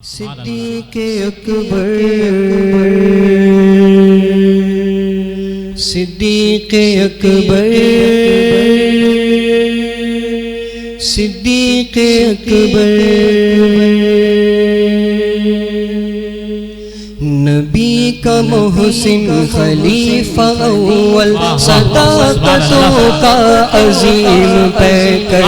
صدیق اکبر صدیق اکبر صدیق اکبر نبی کا محسن خلیفہ اول صداقتوں کا عظیم پیکر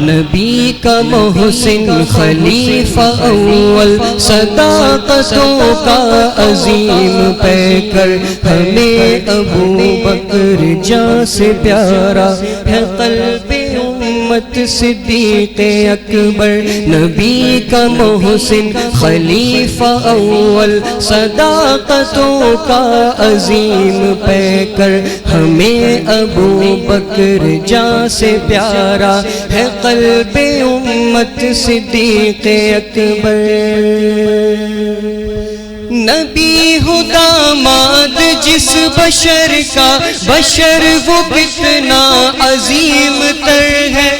نبی کا محسن خلیفہ اول صداقتوں کا عظیم پیکر ہمیں ابو بکر جاں سے پیارا ہے قلب امت صدیق اکبر نبی کا محسن خلیفہ اول صداقتوں کا عظیم پیکر ہمیں ابو بکر جاں سے پیارا ہے قلب امت صدیق اکبر نبی ہو داماد جس بشر کا بشر وہ کتنا عظیم تر ہے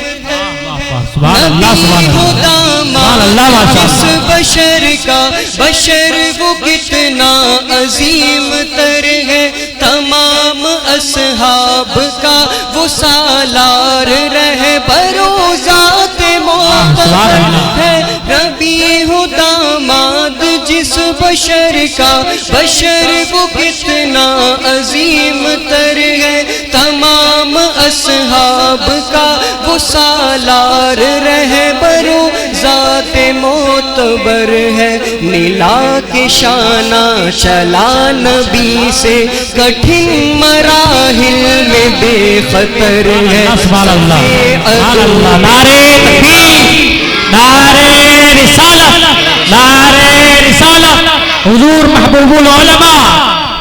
نبی ہو داماد جس بشر کا بشر وہ کتنا عظیم تر ہے تمام اصحاب کا وہ سالار رہبر و ذات معتبر ہے نبی ہو داماد جس بشر کا بشر وہ کتنا عظیم تر ہے تمام اصحاب کا وہ سالار رہبر و ذات معتبر ہے ملا کے شانہ چلا نبی سے کٹھن مراحل میں بے خطر ہے سبحان اللہ نعرہ تکبیر نعرہ رسالت نعرہ رسالت حضور محبوب العلماء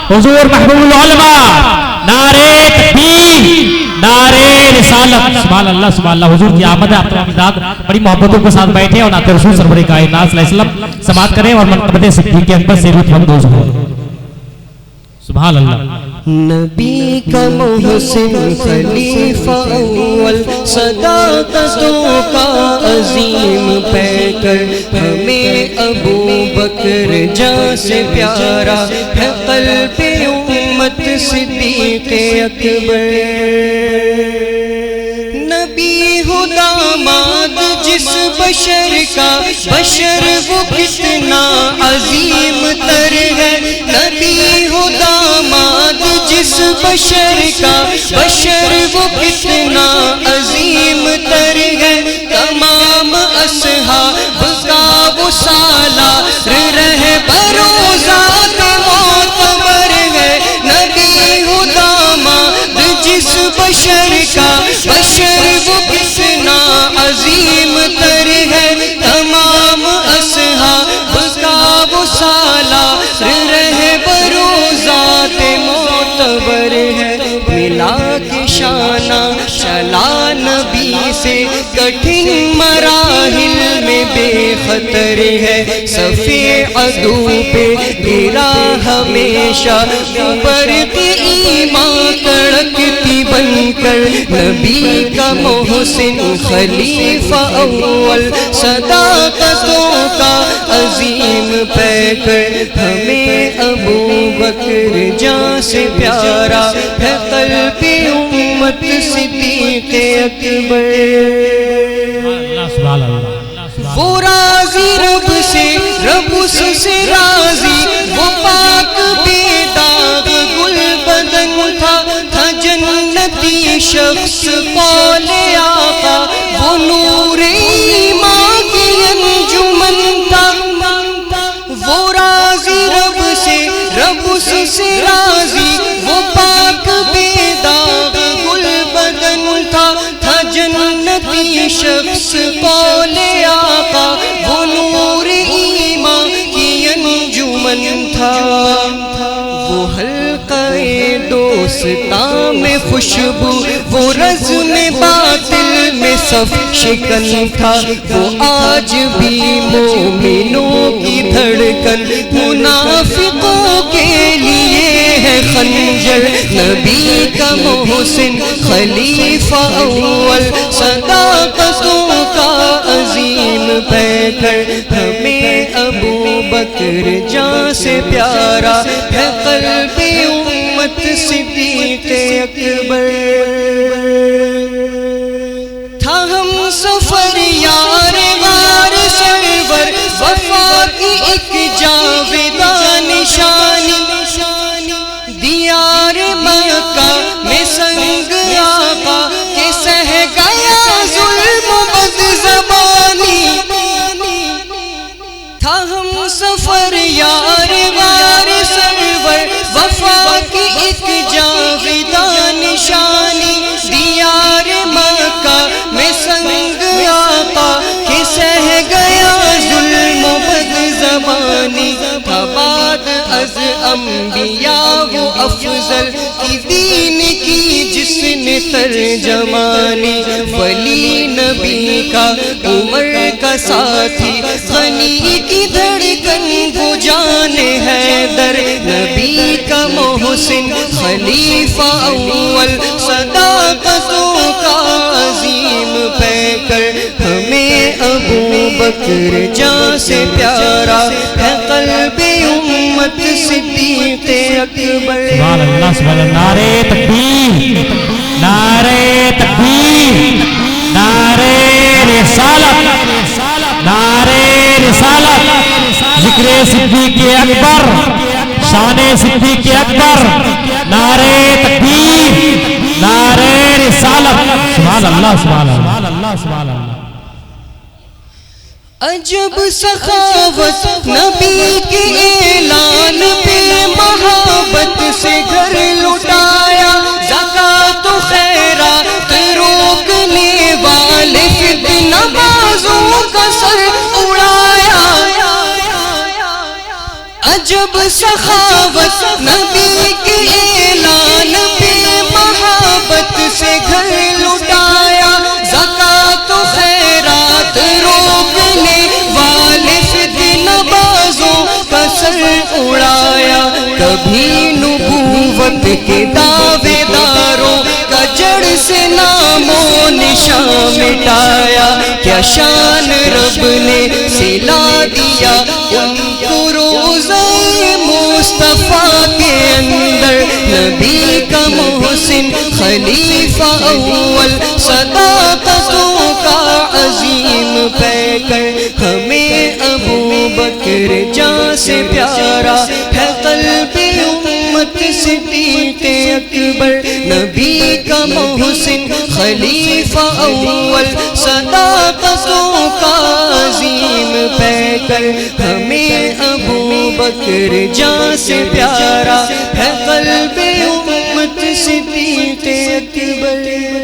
حضور محبوب العلماء نعرہ تکبیر نعرہ رسالت سبحان اللہ حضور کی آمد ہے آپ تمام ذات بڑی محبتوں کے ساتھ بیٹھے اور نعت رسول سرور کائنات صلی اللہ علیہ وسلم سماعت کریں اور منقبت صدیق اکبر سے لطف اندوز ہو سبحان اللہ نبی کا محسن خلیفہ اول صداقتوں کا عظیم پیکر ہمیں ابو بکر جاں سے پیارا ہے قلب امت صدیق اکبر نبی ہو داماد جس بشر کا بشر وہ کتنا عظیم تر ہے نبی ہو داماد جس بشر کا بشر وہ کتنا عظیم تر ہے تمام اصحاب کا وہ سالار رہبر و ذات معتبر ہے نبی ہو داماد جس بشر کا بشر وہ کتنا عظیم تر ہے تمام اصحاب کا وہ سالار رہبر و ذات معتبر ہے ملا کے شانہ چلا نبی سے کٹھن مراحل میں بے خطر ہے صفِ عدو پہ گرا ہمیشہ برق ایمان کڑکتی بن کر نبی کا محسن خلیفہ اول صداقتوں کا عظیم پیکر ہمیں ابو بکر جاں سے پیارا ہے قلب امت صدیق اکبر وہ راضی رب سے رب اس سے راضی وہ پاک بے داغ گل بدن تھا جنتی شخص قول آقا وہ نور ایمان کی انجمن تھا وہ راضی رب سے رب اس سے راضی وہ پاک بے داغ گل بدن تھا جنتی شخص قول آقا وہ نور ایمان کی انجمن تھا وہ حلقہ دوستاں میں خوشبو وہ رزم باطل میں صف شکن تھا وہ آج بھی مومنوں کی دھڑکن منافقوں کے لیے ہے خنجر نبی کا محسن خلیفہ اول صداقتوں کا عظیم پیکر ہمیں ابو بکر جاں سے پیارا ہے قلب امت صدیق اکبر تھا ہم سفر یار غار سرور وفا کی ایک جاویدہ نشانی دیار مکہ میں سنگ آقا کے سہ گیا ظلم و بد زبانی تھا ہم سفر یار غار سرور وفا کی ایک جاویدہ نشانی دیار مکہ میں سنگ آقا کے سہ گیا ظلم و بد زبانی تھا بعد از انبیاء وہ افضل کی دین کی جس نے ترجمانی ولی نبی کا عمر کا ساتھی غنی کی دھڑکن وہ جان حیدر نبی کا محسن خلیفہ اول صداقتوں کا عظیم پیکر ہمیں ابو بکر جاں سے پیارا ہے قلب امت صدیق اکبر سبحان اللہ سبحان اللہ نعرہ تکبیر نعرہ تکبیر نعرہ رسالت نعرہ رسالت ذکر صدیق اکبر شان صدیق اکبر نعرہ تکبیر نعرہ رسالت سبحان اللہ سبحان اللہ سبحان اللہ عجب سخاوت نبی کے اعلان پہ محبت سے گھر لٹایا زکات و خیرات روکنے والے فتنہ بازوں کا سر اڑایا عجب سخاوت نبی کے اعلان پہ محبت سے گھر لٹایا زکات و خیرات روکنے والے فتنہ بازوں کا سر اڑایا کبھی نبوت کے دعوے داروں کا جڑ سے نام و نشان مٹایا کیا شان رب نے سلا دیا ان کو روزہ مصطفیٰ کے اندر نبی کا محسن خلیفہ اول صداقتوں کا عظیم پیکر ہمیں ابو بکر جاں سے پیارا ہے قلب امت صدیق اکبر نبی کا محسن خلیفہ اول صداقتوں کا عظیم پیکر ہمیں ابو بکر جاں سے پیارا ہے قلب امت صدیق اکبر